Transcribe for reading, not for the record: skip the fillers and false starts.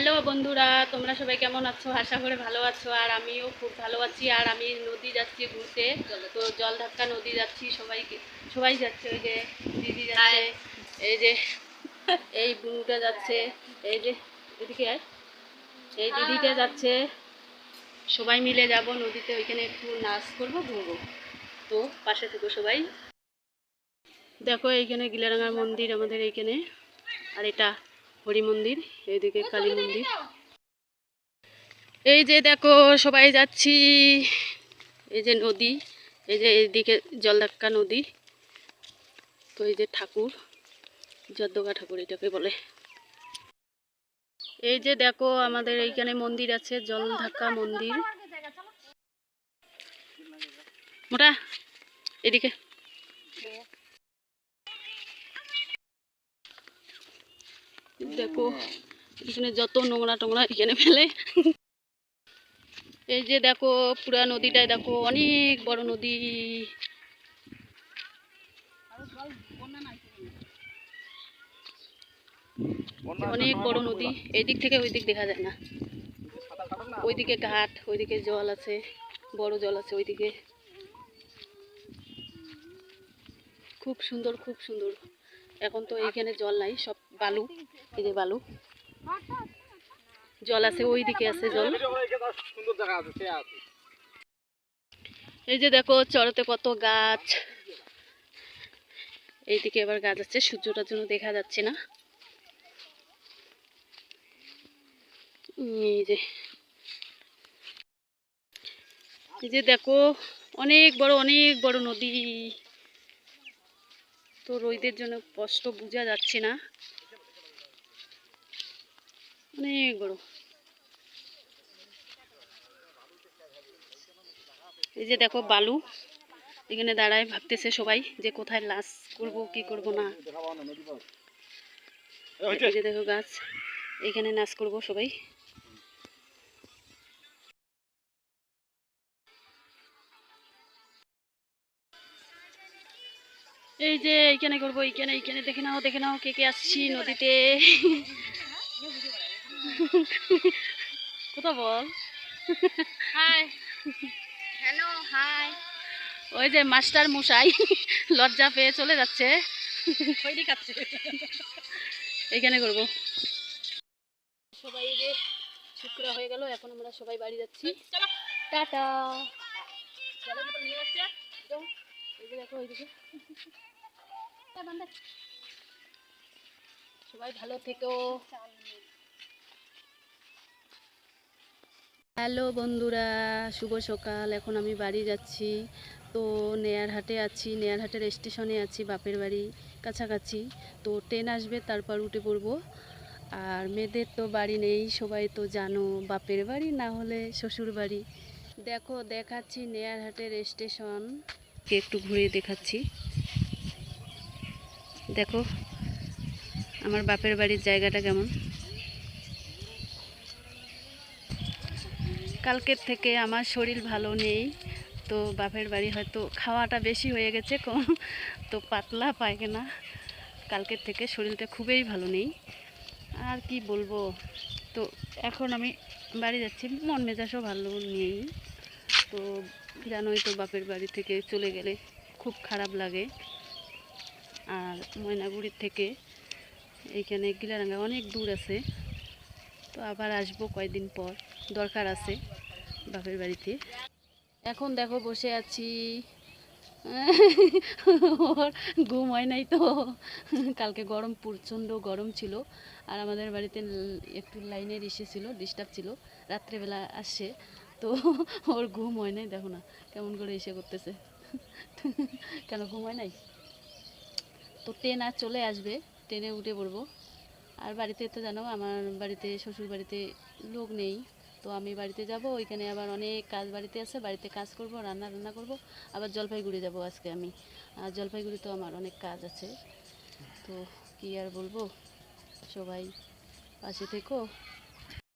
Hello বন্ধুরা, তোমরা সবাই কেমন আছো? আশা করে ভালো আছো। আর আমিও খুব ভালো আছি। আর আমি নদী যাচ্ছি ঘুরতে, তো জল ধাক্কা নদী যাচ্ছি। সবাই যাচ্ছে। ওই যে দিদি যাচ্ছে, এই যে এই বুনুটা যাচ্ছে, এই যে এদিকে এই দিদিটা যাচ্ছে। সবাই মিলে যাব নদীতে, ওইখানে একটু নাচ করবো, ঘুরবো। তো পাশে থেকো সবাই। দেখো এইখানে গিলারাঙ্গার মন্দির আমাদের এইখানে, আর এটা হরি মন্দির, এইদিকে কালী মন্দির। এই যে দেখো সবাই যাচ্ছি, এই যে নদী, এই যে এইদিকে জলধাক্কা নদী। তো এই যে ঠাকুর, যদ্দগা ঠাকুর এটাকে বলে। এই যে দেখো আমাদের এইখানে মন্দির আছে, জলধাক্কা মন্দির। মোটা এদিকে দেখো, এখানে যত নোংরা টোংরা এখানে ফেলে। এই যে দেখো পুরা নদীটায় দেখো, অনেক বড় নদী। অনেক বড় নদী, এই দিক থেকে ওই দিক দেখা যায় না। ওইদিকে ঘাট, ওইদিকে জল আছে, বড় জল আছে ওইদিকে। খুব সুন্দর, খুব সুন্দর। এখন তো এইখানে জল নাই, সব বালু। এই যে বালু, জল আছে ওইদিকে, আছে জল। এই যে দেখো চড়তে কত গাছ, এইদিকে এবার গাছ আছে, সূর্যটার জন্য দেখা যাচ্ছে না। এই যে দেখো অনেক বড়, অনেক বড় নদী। তো রোদের জন্য স্পষ্ট বোঝা যাচ্ছে না, অনেক বড়। এই যে দেখো বালু, এখানে দাঁড়ায় ভাবতেছে সবাই যে কোথায় লাশ করব, কি করব না। এই যে দেখো গাছ, এখানে নাচ করব সবাই। এই যে এইখানে করবো, এইখানে এইখানে দেখে নাও, দেখে নাও কে কে আসছি নদীতে। কোথা বল, হাই, হ্যালো, হাই। ওই যে মাস্টার মশাই লজ্জা পেয়ে চলে যাচ্ছে, এইখানে করবো সবাই। যে শুক্রা হয়ে গেল, এখন আমরা সবাই বাড়ি যাচ্ছি। টাটা। দেখো ওইদিকে, সবাই ভালো থেকো। হ্যালো বন্ধুরা, শুভ সকাল। এখন আমি বাড়ি যাচ্ছি। তো নেয়ারহাটে আছি, নেয়ারহাটের স্টেশনে আছি, বাপের বাড়ি কাছাকাছি। তো ট্রেন আসবে, তারপর উঠে পড়বো। আর মেয়েদের তো বাড়ি নেই, সবাই তো জানো, বাপের বাড়ি না হলে শ্বশুর বাড়ি। দেখো দেখাচ্ছি নেয়ারহাটের স্টেশন, একটু ঘুরে দেখাচ্ছি। দেখো আমার বাপের বাড়ির জায়গাটা কেমন। কালকের থেকে আমার শরীর ভালো নেই, তো বাপের বাড়ি হয়তো খাওয়াটা বেশি হয়ে গেছে, কম তো পাতলা পায়খানা। কালকের থেকে শরীরটা খুবই ভালো নেই, আর কি বলবো। তো এখন আমি বাড়ি যাচ্ছি, মন মেজাজও ভালো নেই। তো জানোই তো, বাপের বাড়ি থেকে চলে গেলে খুব খারাপ লাগে। আর ময়নাগুড়ির থেকে এইখানে গিলারাঙ্গা অনেক দূর আছে। তো আবার আসবো কয়েকদিন পর, দরকার আছে বাপের বাড়িতে। এখন দেখো বসে আছি, ওর ঘুম হয় নাই তো। কালকে গরম, প্রচণ্ড গরম ছিল। আর আমাদের বাড়িতে একটু লাইনের ইস্যু ছিল, ডিস্টার্ব ছিল, রাত্রেবেলা আসছে। তো ওর ঘুম হয় নাই, দেখো না কেমন করে এসে করতেছে। কেন ঘুম হয় নাই? তো ট্রেন আর চলে আসবে, ট্রেনে উঠে পড়বো। আর বাড়িতে তো জানো, আমার বাড়িতে শ্বশুর বাড়িতে লোক নেই। তো আমি বাড়িতে যাব, ওইখানে আবার অনেক কাজ বাড়িতে আছে, বাড়িতে কাজ করব, রান্না করব। আবার জলপাইগুড়ি যাব আজকে আমি, আর জলপাইগুড়িতেও আমার অনেক কাজ আছে। তো কি আর বলবো, সবাই পাশে থেকো।